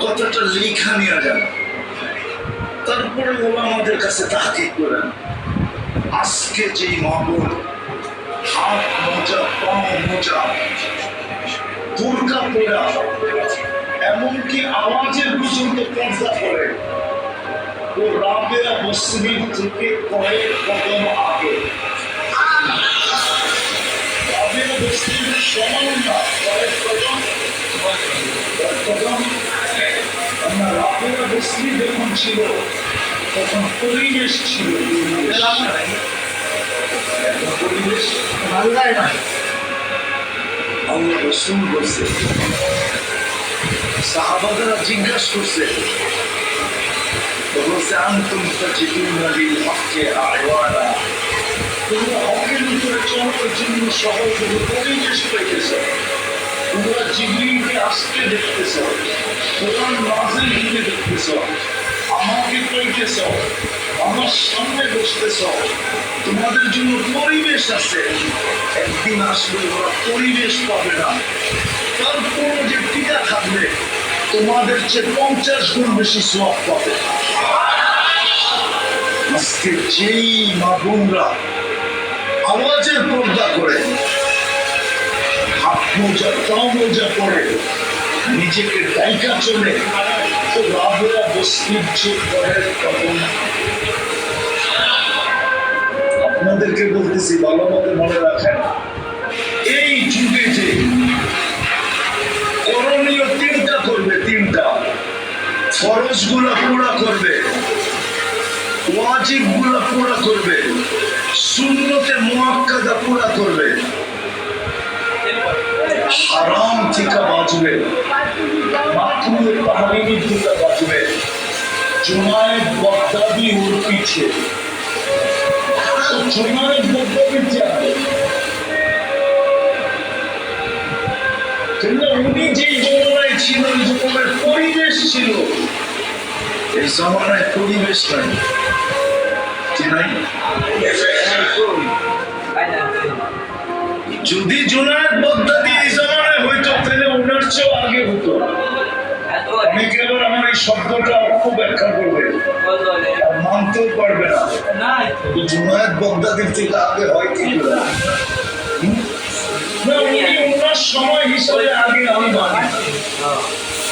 কথাটা লেখা নেওয়া যায় না। তারপরে ওরা আমাদের কাছে তাহকিক করেন, আজকে যে মামুন হাত মোজা পা মোজা বোরকা পরা এমনকি আওয়াজের পর্যন্ত পর্দা করে, ও রাবেয়া বসরির থেকে কয়েক কদম আগে। রাবেয়া বসরির সমান না, কয়েক কদম আমরা রাবেয়া বসরি যখন ছিল তখন পরিবেশ ছিল, পরিবেশ বাংলায় না। আল্লাহ রাসূল বলছে, সাহাবারা জিজ্ঞাসা করছে, বলছে আনতুম তাজিদুনা লিল হক্কি আওয়ানা, তোমরা হকের উপরে চলার জন্য সহজ পরিবেশ পাইতেছ, তোমরা জিবরিলকে আসতে দেখতেছ, কোরআন নাযিল হতে দেখতেছ, আমাকে পাইতেছ, আমার সামনে বসতেছ, তোমাদের জন্য পরিবেশ আছে। একদিন আসলে ওরা পরিবেশ পাবে না, তারপর যে টিকা থাকবে তোমাদের চেয়ে 50 গুণ বেশি সওয়াব পাবে। আজকে যেই মা বোনরা আওয়াজের পর্দা করে, হাত মোজা পা মোজা পরে, নিজেকে দায়িকা চলে, তো রাবেয়া বসরির চোখ পরের কখন। আপনাদেরকে বলতেছি, ভালো মতো মনে রাখেন, এই যুগে যে করণীয় তিনটা করবে, তিনটা ফরজ গুলা পুরা করবে, ওয়াজিব গুলা পুরা করবে, সুন্নতে মুআক্কাদা পুরা করবে, হারাম থেকে বাঁচবে, মাকরুহ তাহরিম থেকে বাঁচবে। জুনায়েদ বাগদাদি ওর পিছে, জুনায়েদ বাগদাদির চেয়ে উনি যে জমানায় ছিল, ওই জমানায় পরিবেশ ছিল, এই জমানায় পরিবেশ নাই, নাই। যদি জুনায়েদ বাগদাদি এই জমানায় হইতো, তাহলে ওনার চেয়েও আগে হতো। অনেকে আবার আমার এই শব্দটা অপব্যাখ্যা করবে, মানতেও পারবে না, জুনায়েদ বাগদাদির থেকে আগে হয় কি করে? ওনার সময় হিসাবে আগে আমি মানি,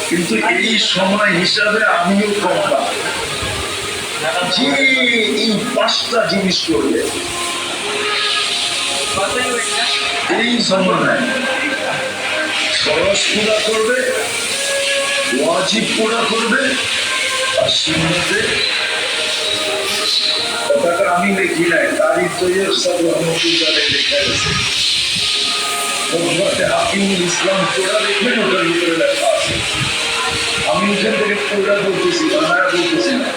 কিন্তু এই সময় হিসাবে আমিও কম না। যে এই 5টা জিনিস করবে এই জমানায়, ফরজ পুরা করবে, ওয়াজিব পুরা করবে, আর সুন্নতে, কথাটা আমি লিখি নাই, তারিখ তৈয়ব সাহেব রহমতুল্লাহ লেখা গেছে, হাকিমুল ইসলাম পুরা লিখবেন, ওটার ভিতরে লেখা আছে। আমি ওখান থেকে পুরা বলতেছি, বানায় বলতেছি না।